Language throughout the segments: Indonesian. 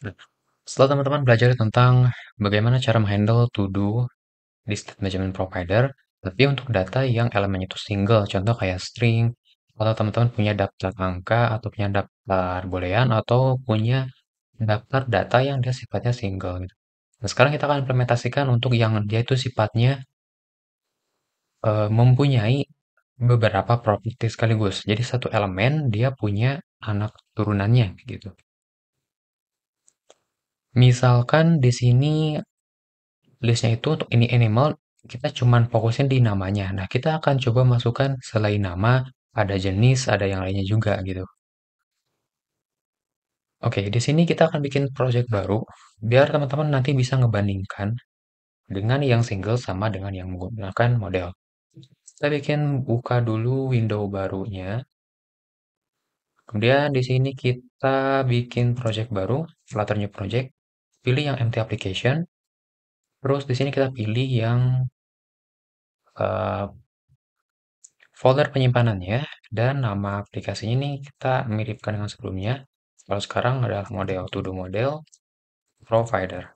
Nah, setelah teman-teman belajar tentang bagaimana cara menghandle to-do di state management provider, tapi untuk data yang elemennya itu single, contoh kayak string, atau teman-teman punya daftar angka, atau punya daftar boolean, atau punya daftar data yang dia sifatnya single gitu. Nah, sekarang kita akan implementasikan untuk yang dia itu sifatnya mempunyai beberapa properti sekaligus. Jadi satu elemen dia punya anak turunannya gitu. Misalkan di sini listnya itu untuk ini animal, kita cuman fokusin di namanya. Nah, kita akan coba masukkan selain nama, ada jenis, ada yang lainnya juga gitu. Oke, di sini kita akan bikin project baru, biar teman-teman nanti bisa ngebandingkan dengan yang single sama dengan yang menggunakan model. Kita bikin buka dulu window barunya. Kemudian di sini kita bikin project baru, Flutter New Project. Pilih yang empty application. Terus di sini kita pilih yang eh, folder penyimpanannya dan nama aplikasinya ini kita miripkan dengan sebelumnya. Kalau sekarang adalah model to-do model provider.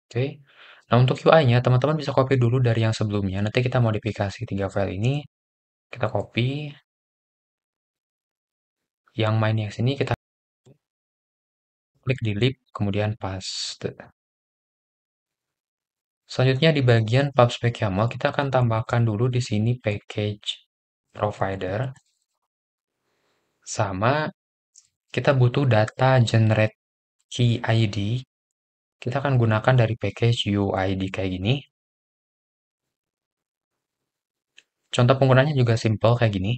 Oke. Nah, untuk UI-nya teman-teman bisa copy dulu dari yang sebelumnya. Nanti kita modifikasi tiga file ini. Kita copy yang main yang sini kita klik delete kemudian paste. Selanjutnya di bagian PubSpec YAML kita akan tambahkan dulu di sini package provider sama kita butuh data generate key ID. Kita akan gunakan dari package UID kayak gini. Contoh penggunanya juga simple kayak gini.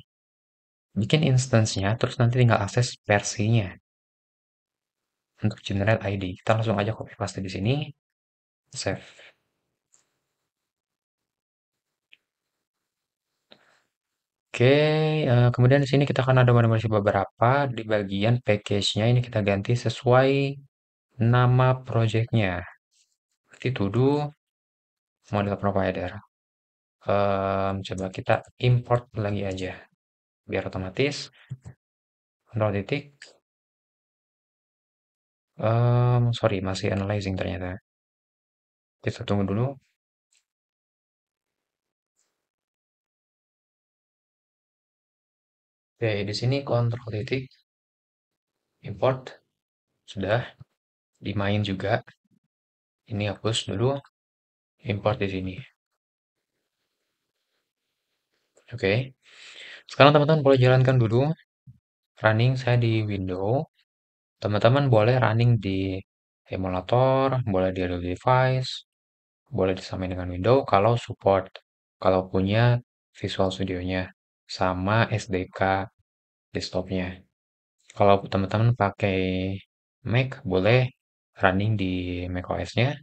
Bikin instance-nya, terus nanti tinggal akses versinya untuk generate ID. Kita langsung aja copy paste di sini, save. Oke, kemudian di sini kita akan ada modifikasi beberapa di bagian package-nya ini kita ganti sesuai nama project-nya. Berarti to do model provider. Coba kita import lagi aja biar otomatis. Kontrol titik. Sorry, masih analyzing ternyata. Kita tunggu dulu. Oke, di sini kontrol titik import sudah dimain juga. Ini hapus dulu, import di sini. Oke. Sekarang teman-teman boleh jalankan dulu. Running saya di window. Teman-teman boleh running di emulator, boleh di real device, boleh disamain dengan window kalau support. Kalau punya Visual Studio-nya sama SDK desktopnya. Kalau teman-teman pakai Mac, boleh running di macOS-nya.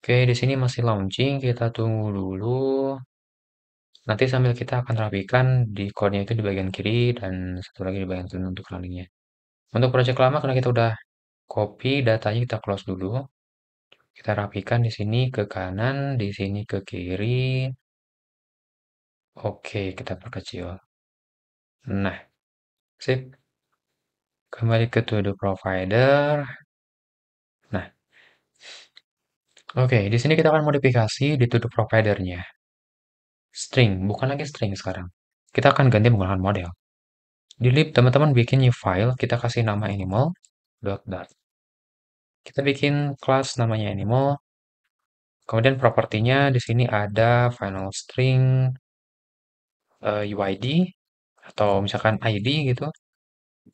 Oke, di sini masih launching, kita tunggu dulu. Nanti sambil kita akan rapikan di code-nya itu di bagian kiri dan satu lagi di bagian kanan untuk runningnya. Untuk project lama karena kita udah copy datanya kita close dulu. Kita rapikan di sini ke kanan, di sini ke kiri. Oke, kita perkecil. Nah, sip. Kembali ke to do provider. Nah, oke, di sini kita akan modifikasi di to do providernya. String, bukan lagi string sekarang. Kita akan ganti menggunakan model. Di lib, teman-teman bikin new file, kita kasih nama animal, dot dot. Kita bikin kelas namanya animal, kemudian propertinya di sini ada final string UID atau misalkan ID gitu.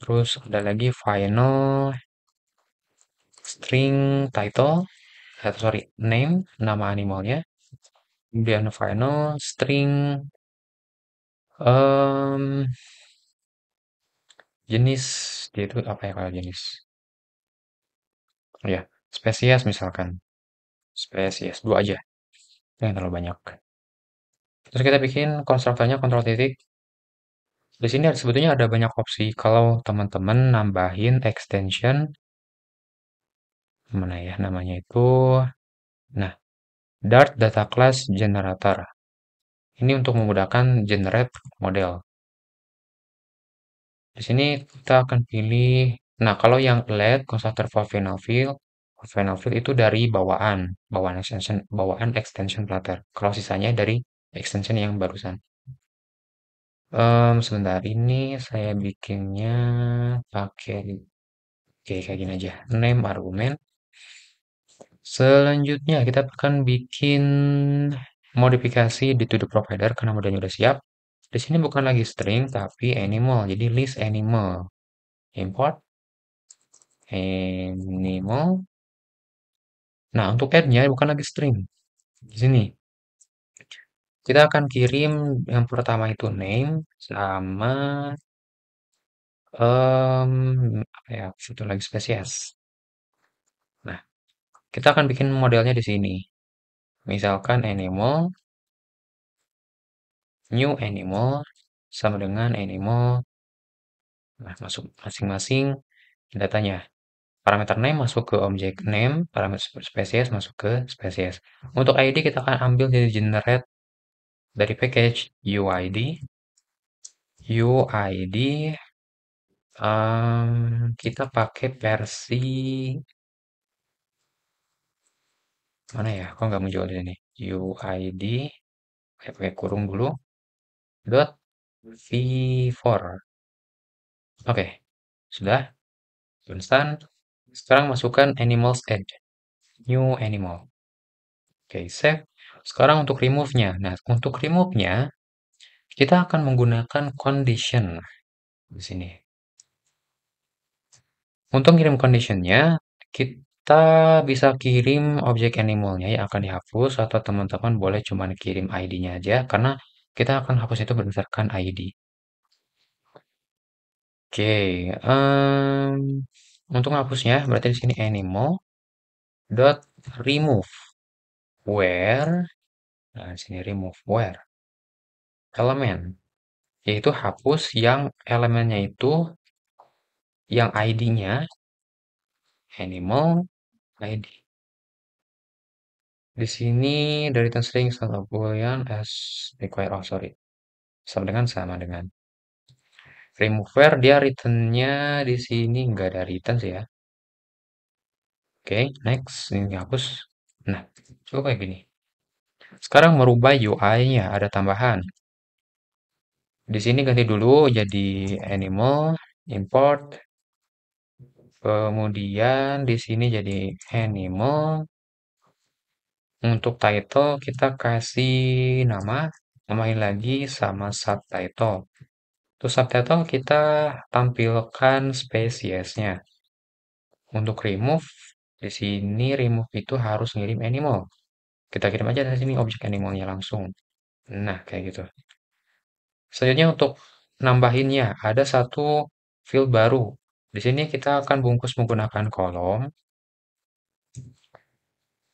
Terus ada lagi final string title, sorry, name, nama animalnya. Kemudian final string em, jenis, dia itu apa ya kalau jenis? Oh ya, spesies misalkan. Spesies, dua aja. Jangan terlalu banyak. Terus kita bikin konstruktornya kontrol titik. Di sini sebetulnya ada banyak opsi. Kalau teman-teman nambahin extension, mana ya namanya itu? Nah, Dart Data Class Generator. Ini untuk memudahkan generate model. Di sini kita akan pilih, nah kalau yang LED constructor for final fill itu dari bawaan extension Flutter. Kalau sisanya dari extension yang barusan. Sebentar ini saya bikinnya pakai kayak gini aja. Name argumen. Selanjutnya kita akan bikin modifikasi di to the provider karena modelnya udah siap. Di sini bukan lagi string tapi animal. Jadi list animal. Import animal. Nah, untuk add-nya bukan lagi string. Di sini kita akan kirim yang pertama itu name sama apa ya? Satu lagi spesies. Nah, kita akan bikin modelnya di sini. Misalkan animal, new animal sama dengan animal. Nah, masuk masing-masing datanya. Parameter name masuk ke objek name, parameter spesies masuk ke spesies. Untuk ID kita akan ambil dari generate dari package UID. UID kita pakai versi mana ya? Kok nggak muncul di sini? UID pakai kurung dulu. Dot v4. Oke, sudah. Instan. Sekarang masukkan animals add. New animal. Oke, save. Sekarang untuk remove-nya. Nah, untuk remove-nya kita akan menggunakan condition di sini. Untuk kirim conditionnya, kita bisa kirim objek animalnya yang akan dihapus atau teman-teman boleh cuma kirim ID-nya aja karena kita akan hapus itu berdasarkan ID. Oke, untuk hapusnya berarti di sini animal dot remove where, nah di sini remove where elemen, yaitu hapus yang elemennya itu yang ID-nya animal ID. Di sini dari string sama boolean as required. Oh, sorry. Sama dengan. Remove where dia returnnya di sini nggak ada return sih ya. Oke, next. Ini hapus. Nah, coba kayak gini. Sekarang merubah UI-nya, ada tambahan. Di sini ganti dulu jadi animal, import. Kemudian di sini jadi animal. Untuk title kita kasih nama, namain lagi sama subtitle. Untuk subtitle kita tampilkan spesiesnya. Untuk remove, di sini remove itu harus ngirim animal. Kita kirim aja dari sini objek animalnya langsung. Nah, kayak gitu. Selanjutnya untuk nambahinnya, ada satu field baru. Di sini kita akan bungkus menggunakan kolom.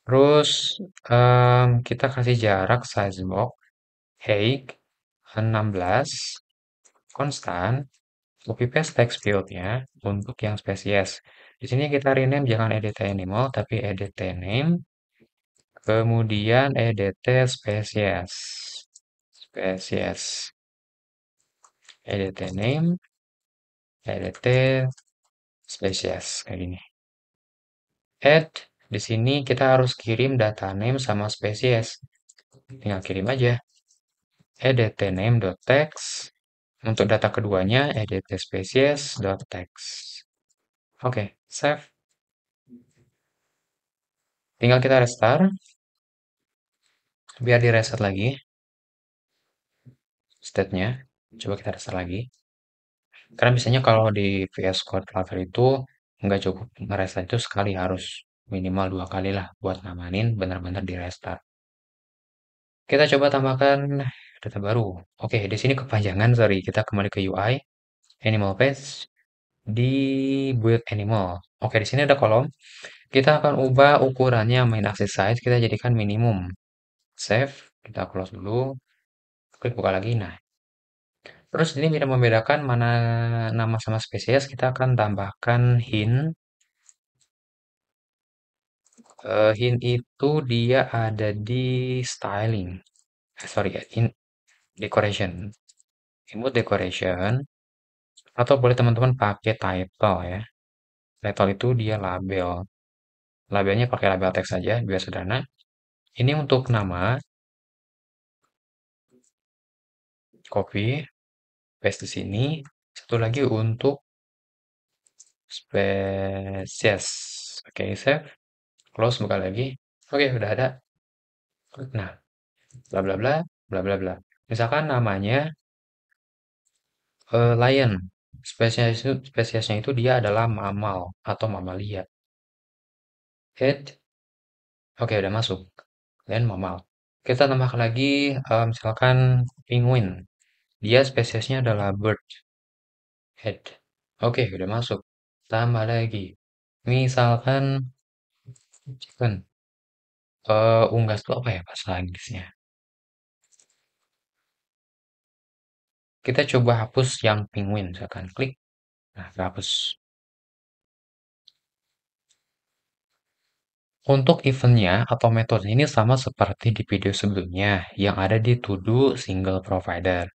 Terus kita kasih jarak size box height 16 konstan. Copy paste text fieldnya untuk yang spesies. Di sini kita rename jangan edt animal tapi edt name. Kemudian edt spesies. Spesies. Edt name, edt spesies kayak gini. Add di sini kita harus kirim data name sama spesies. Tinggal kirim aja. Edt name.text. Untuk data keduanya edt species.text. Oke, save. Tinggal kita restart. Biar di reset lagi state-nya. Coba kita restart lagi. Karena biasanya kalau di VS Code Flutter itu nggak cukup nge-restart itu sekali, harus minimal 2 kali lah buat ngamanin benar-benar di restart. Kita coba tambahkan data baru. Oke, di sini kepanjangan, sorry. Kita kembali ke UI, animal page, di build animal. Oke, di sini ada kolom. Kita akan ubah ukurannya main axis size, kita jadikan minimum. Save, kita close dulu. Klik buka lagi. Nah, terus ini tidak membedakan mana nama sama spesies, kita akan tambahkan hint. Hint itu dia ada di styling. Sorry ya, in decoration. Input decoration. Atau boleh teman-teman pakai title ya. Title itu dia label. Labelnya pakai label teks saja, biar sederhana. Ini untuk nama, copy, paste di sini. Satu lagi untuk spesies. Oke, save. Close, buka lagi. Oke, udah ada. Nah, bla bla bla, bla bla bla. Misalkan namanya lion. Spesiesnya itu dia adalah mammal atau mamalia. Head, oke udah masuk. Lion mammal. Kita tambahkan lagi misalkan penguin. Dia spesiesnya adalah bird. Head. Oke, udah masuk. Tambah lagi. Misalkan chicken. Unggas itu apa ya bahasa Inggrisnya? Kita coba hapus yang penguin, misalkan klik. Nah, hapus. Untuk eventnya atau metode ini sama seperti di video sebelumnya yang ada di To-Do Single Provider.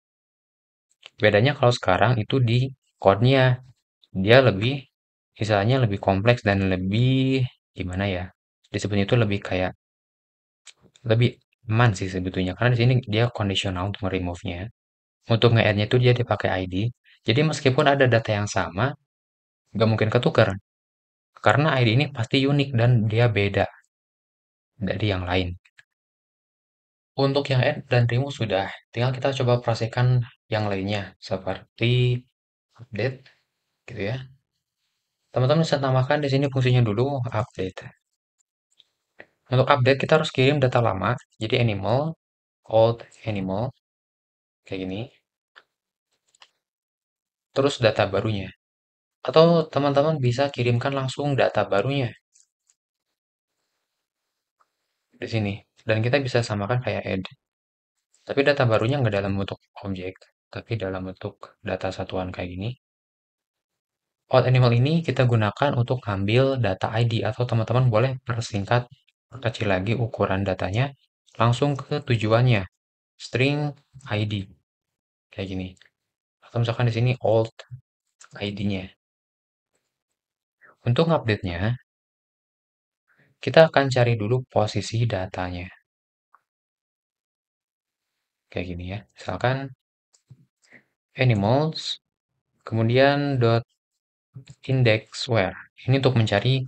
Bedanya kalau sekarang itu di code-nya. Dia lebih, istilahnya lebih kompleks dan lebih, gimana ya? Disebutnya itu lebih kayak, lebih aman sih sebetulnya. Karena di sini dia conditional untuk nge-remove-nya. Untuk nge-add-nya itu dia dipakai ID. Jadi meskipun ada data yang sama, nggak mungkin ketukar. Karena ID ini pasti unik dan dia beda dari yang lain. Untuk yang add dan remove sudah, tinggal kita coba praktekkan yang lainnya seperti update gitu ya. Teman-teman bisa tambahkan di sini fungsinya dulu update. Untuk update kita harus kirim data lama, jadi animal, old animal kayak gini, terus data barunya. Atau teman-teman bisa kirimkan langsung data barunya di sini. Dan kita bisa samakan kayak add. Tapi data barunya nggak dalam bentuk objek, tapi dalam bentuk data satuan kayak gini. Out animal ini kita gunakan untuk ambil data ID atau teman-teman boleh persingkat kecil lagi ukuran datanya langsung ke tujuannya string ID kayak gini. Atau misalkan di sini old ID-nya. Untuk update-nya kita akan cari dulu posisi datanya kayak gini ya. Misalkan animals kemudian dot index where. Ini untuk mencari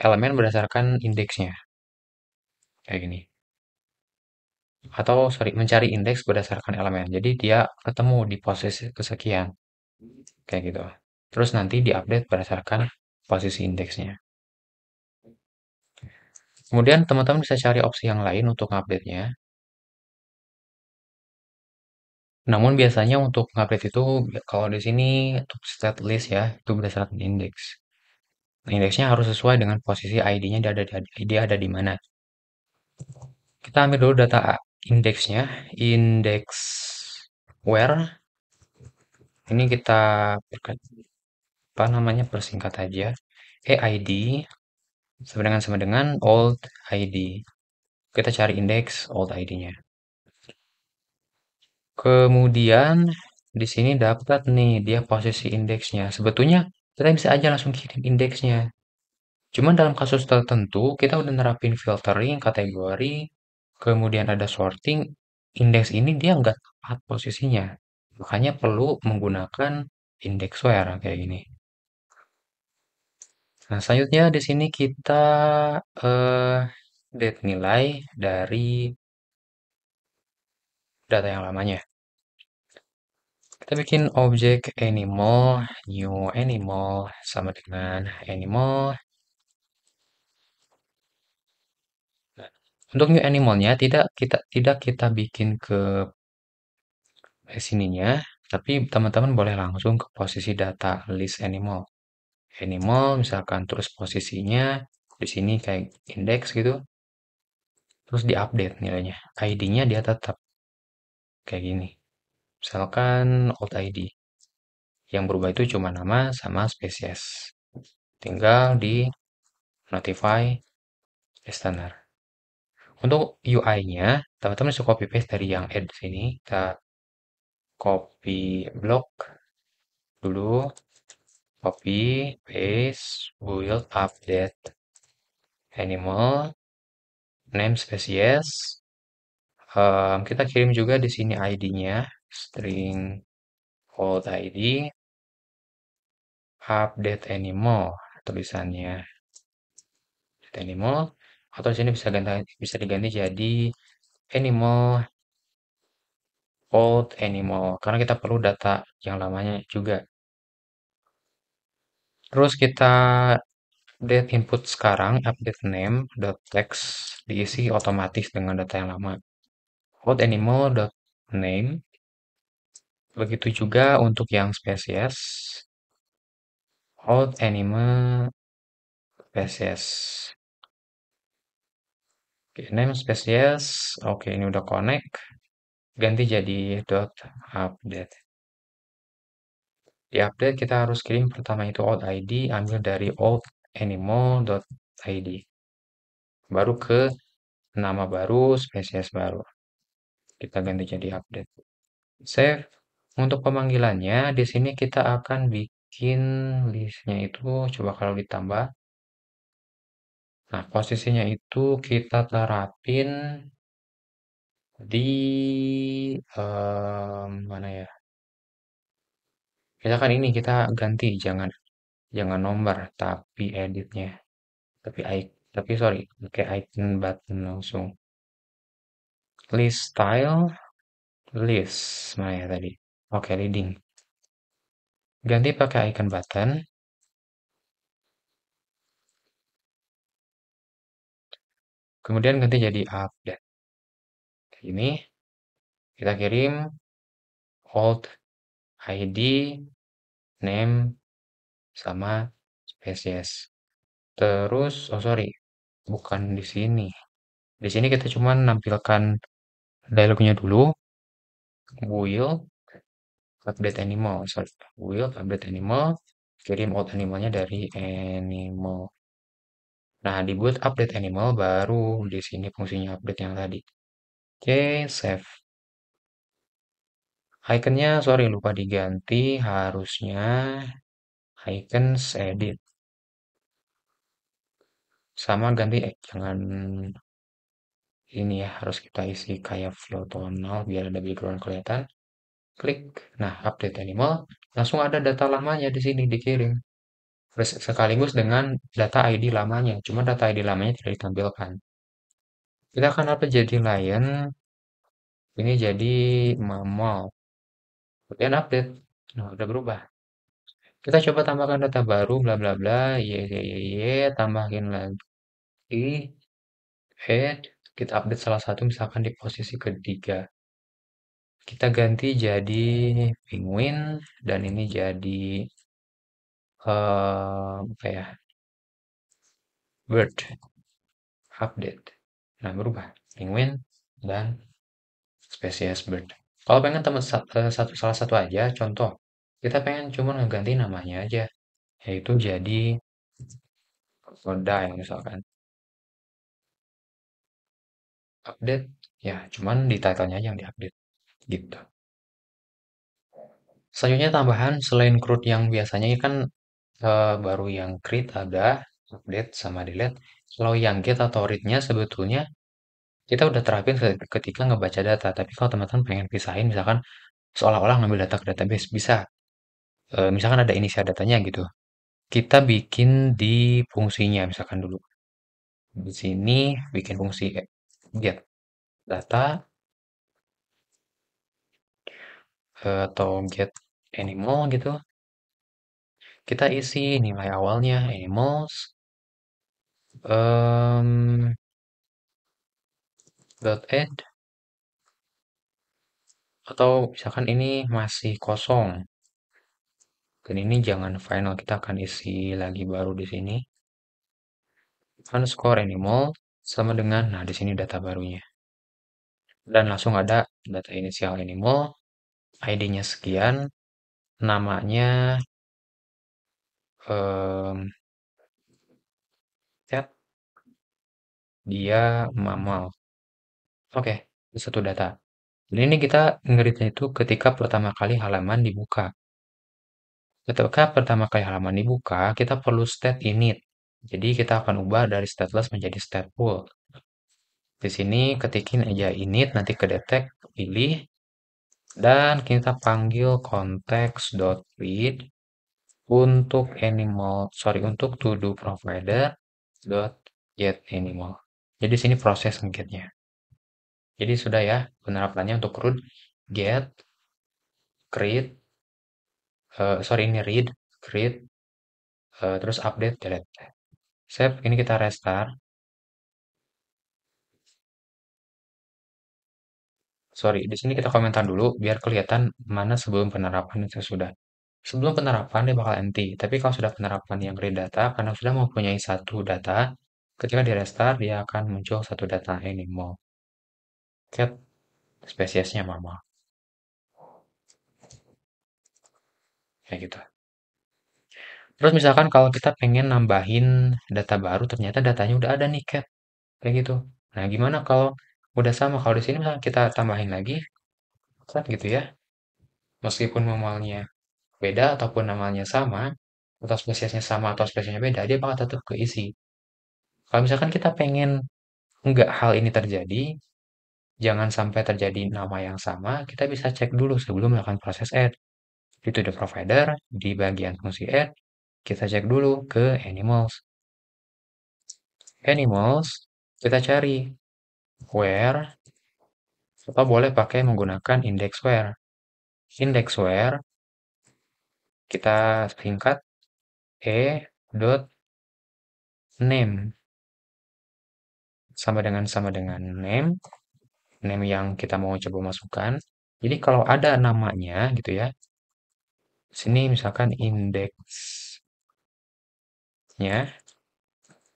elemen berdasarkan indeksnya kayak gini. Atau sorry, mencari indeks berdasarkan elemen. Jadi dia ketemu di posisi kesekian, kayak gitu. Terus nanti diupdate berdasarkan posisi indeksnya. Kemudian teman-teman bisa cari opsi yang lain untuk update-nya. Namun biasanya untuk update itu kalau di sini untuk stat list ya, itu berdasarkan indeks. Nah, indeksnya harus sesuai dengan posisi ID-nya dia ada di mana. Kita ambil dulu data indeksnya, index where. Ini kita apa namanya persingkat aja. EID sama dengan old ID. Kita cari indeks old ID-nya. Kemudian di sini dapat nih dia posisi indeksnya. Sebetulnya kita bisa aja langsung kirim indeksnya. Cuman dalam kasus tertentu kita udah nerapin filtering kategori, kemudian ada sorting. Indeks ini dia nggak tepat posisinya. Makanya perlu menggunakan index where kayak gini. Nah, selanjutnya di sini kita eh, date nilai dari data yang lamanya. Kita bikin objek animal, new animal sama dengan animal. Nah, untuk new animalnya tidak kita bikin ke sininya, tapi teman-teman boleh langsung ke posisi data list animal. Animal misalkan terus posisinya di sini kayak index gitu, terus diupdate nilainya. ID-nya dia tetap kayak gini. Misalkan old ID. Yang berubah itu cuma nama sama spesies. Tinggal di notify listener. Untuk UI-nya, teman-teman bisa copy paste dari yang add sini. Kita copy block. dulu, copy, paste, build, update, animal, name spesies. Kita kirim juga di sini ID-nya, string old ID, update animal, tulisannya update animal, atau di sini bisa diganti jadi animal old animal, karena kita perlu data yang lamanya juga. Terus kita update input sekarang, update name dot text diisi otomatis dengan data yang lama. Old animal dot name. Begitu juga untuk yang spesies. Old animal spesies. Oke, name spesies. Oke, ini udah connect. Ganti jadi dot update. Di update kita harus kirim pertama itu old ID, ambil dari old animal dot ID. Baru ke nama baru, spesies baru. Kita ganti jadi update. Save. Untuk pemanggilannya, di sini kita akan bikin listnya itu, coba kalau ditambah. Nah, posisinya itu kita terapin di mana ya? Misalkan ini kita ganti, jangan jangan nomor, tapi editnya, tapi tapi sorry, pakai icon button langsung. List style, list, mana ya tadi? Oke, leading. Ganti pakai icon button. Kemudian ganti jadi update. Ini kita kirim old ID, name, sama spesies. Terus, oh sorry, bukan di sini. Di sini kita cuma nampilkan dialognya dulu. Will update animal. Sorry, will update animal. Kirim out animalnya dari animal. Nah, dibuat update animal baru di sini fungsinya update yang tadi. Oke, save. Iconnya, sorry, lupa diganti. Harusnya icons edit. Sama ganti, jangan ini ya, harus kita isi kayak flow tonal biar ada background kelihatan. Klik. Nah, update animal. Langsung ada data lamanya di sini dikirim. Sekaligus dengan data ID lamanya. Cuma data ID lamanya tidak ditampilkan. Kita akan apa jadi lion. Ini jadi mammal. Kemudian update. Nah, udah berubah. Kita coba tambahkan data baru, bla bla bla, tambahin lagi, add, kita update salah satu misalkan di posisi ketiga. Kita ganti jadi penguin dan ini jadi apa ya? Bird update. Nah, berubah. Penguin dan spesies bird. Kalau pengen salah satu aja, contoh, kita pengen cuma ngeganti namanya aja, yaitu jadi Kodai misalkan. Update, ya cuman di title-nya aja yang diupdate, gitu. Selanjutnya tambahan selain CRUD yang biasanya ini kan baru yang create ada update sama delete. Kalau yang get atau read-nya sebetulnya kita udah terapin ketika ngebaca data. Tapi kalau teman-teman pengen pisahin, misalkan seolah-olah ngambil data ke database, bisa. Misalkan ada inisial datanya gitu. Kita bikin di fungsinya, misalkan dulu. Di sini bikin fungsi get data atau get animal gitu. Kita isi nilai awalnya animals, um, dot add, atau misalkan ini masih kosong. Dan ini jangan final, kita akan isi lagi baru di sini. Underscore animal sama dengan, nah di sini data barunya. Dan langsung ada data inisial animal, ID-nya sekian, namanya um, cat, dia mammal. Oke, itu satu data. Dan ini kita ngeritnya itu ketika pertama kali halaman dibuka. Ketika pertama kali halaman dibuka, kita perlu state init. Jadi kita akan ubah dari stateless menjadi stateful. Di sini ketikin aja init, nanti kedetek, pilih, dan kita panggil context.read untuk animal, sorry, untuk to do provider dot get animal. Jadi sini proses ngetnya. Jadi sudah ya penerapannya untuk root get, create, sorry ini read, create, terus update, delete. Save, ini kita restart. Sorry, di sini kita komentar dulu biar kelihatan mana sebelum penerapan dan sesudah. Sebelum penerapan dia bakal empty, tapi kalau sudah penerapan yang read data, karena sudah mempunyai satu data, ketika di restart dia akan muncul satu data animal. Cat spesiesnya mama, kayak gitu. Terus misalkan kalau kita pengen nambahin data baru, ternyata datanya udah ada nih cat, kayak gitu. Nah, gimana kalau udah sama? Kalau di sini misalkan kita tambahin lagi, cat gitu ya, meskipun normalnya beda ataupun namanya sama, atau spesiesnya sama atau spesiesnya beda, dia bakal tetap keisi. Kalau misalkan kita pengen nggak hal ini terjadi, jangan sampai terjadi nama yang sama, kita bisa cek dulu sebelum melakukan proses add. Itu the provider, di bagian fungsi add, kita cek dulu ke animals. Animals, kita cari where, atau boleh pakai menggunakan index where. Index where, kita singkat e dot name. Sama dengan name, name yang kita mau coba masukkan. Jadi kalau ada namanya gitu ya, sini misalkan indeksnya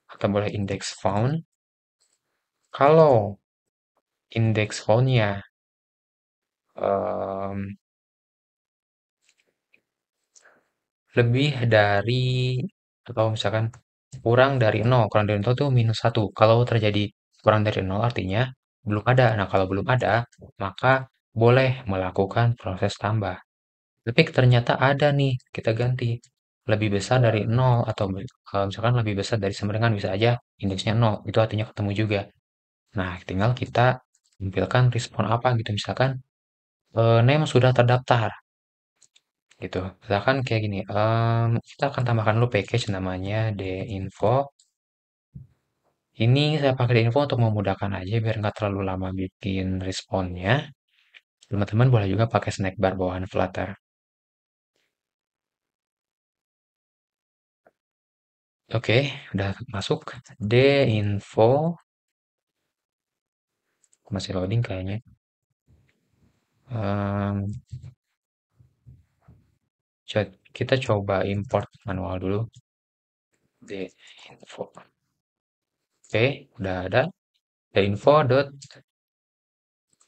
atau boleh index found. Kalau index foundnya em, lebih dari atau misalkan kurang dari 0 itu minus satu. Kalau terjadi kurang dari 0 artinya belum ada. Nah, kalau belum ada, maka boleh melakukan proses tambah. Tapi ternyata ada nih, kita ganti. Lebih besar dari 0 atau kalau misalkan lebih besar dari sama dengan bisa aja indeksnya 0. Itu artinya ketemu juga. Nah, tinggal kita tampilkan respon apa gitu. Misalkan name sudah terdaftar gitu. Misalkan kayak gini, kita akan tambahkan dulu package namanya dinfo. Ini saya pakai dinfo untuk memudahkan aja biar nggak terlalu lama bikin responnya. Teman-teman boleh juga pakai snack bar bawahan Flutter. Oke, udah masuk. Dinfo masih loading kayaknya. Em, kita coba import manual dulu. Dinfo. Oke, udah ada. Dinfo dot.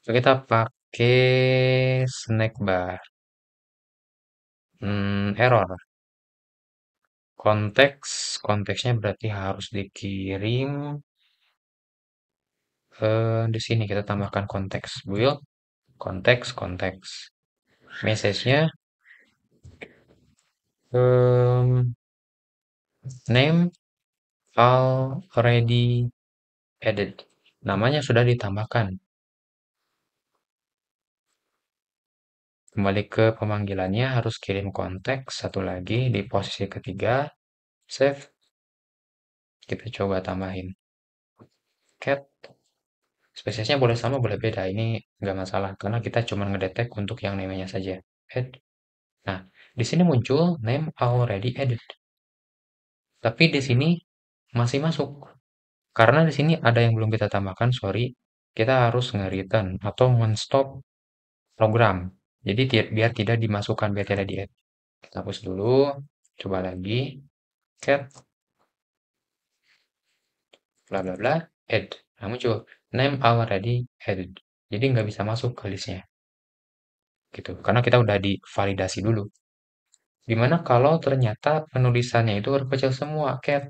Kita pakai snack bar. Error. Konteksnya berarti harus dikirim di sini kita tambahkan konteks build, konteks. Message-nya em, name already added. Namanya sudah ditambahkan. Kembali ke pemanggilannya harus kirim konteks satu lagi di posisi ketiga. Save. Kita coba tambahin cat. Spesiesnya boleh sama, boleh beda. Ini nggak masalah karena kita cuma ngedetek untuk yang namanya saja. Add. Nah, di sini muncul name already added. Tapi di sini masih masuk. Karena di sini ada yang belum kita tambahkan, sorry. Kita harus nge-return atau men-stop program. Jadi biar tidak dimasukkan, biar tidak di-add. Kita hapus dulu. Coba lagi. Cat, bla bla bla, add. Nah, muncul name already added. Jadi nggak bisa masuk ke listnya. Gitu. Karena kita udah divalidasi dulu. Dimana kalau ternyata penulisannya itu huruf kecil semua, cat.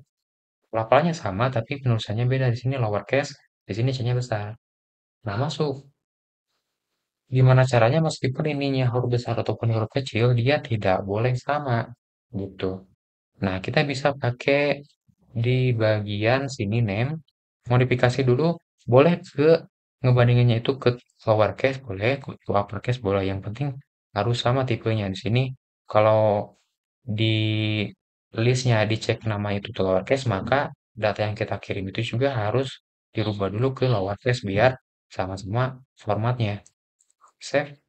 Pelafalannya sama, tapi penulisannya beda. Di sini lowercase, di sini C-nya besar. Nah, masuk. Gimana caranya meskipun ininya huruf besar ataupun huruf kecil, dia tidak boleh sama. gitu. Nah, kita bisa pakai di bagian sini name, modifikasi dulu, boleh ke ngebandinginnya itu ke lowercase boleh, ke uppercase boleh, yang penting harus sama tipenya. Di sini kalau di listnya dicek nama itu tuh lowercase, maka data yang kita kirim itu juga harus dirubah dulu ke lowercase biar sama-sama formatnya. Save.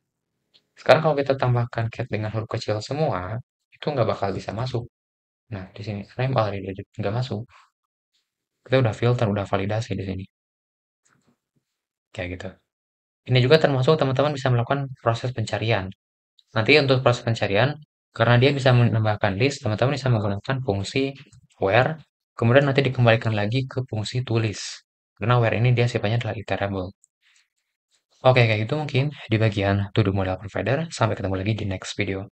Sekarang kalau kita tambahkan cat dengan huruf kecil semua, itu nggak bakal bisa masuk. Nah, di sini name already nggak masuk. Kita udah filter, udah validasi di sini. Kayak gitu. Ini juga termasuk teman-teman bisa melakukan proses pencarian. Nanti untuk proses pencarian, karena dia bisa menambahkan list, teman-teman bisa menggunakan fungsi where, kemudian nanti dikembalikan lagi ke fungsi tulis. Karena where ini dia sifatnya adalah iterable. Oke, kayak gitu mungkin di bagian to do model provider. Sampai ketemu lagi di next video.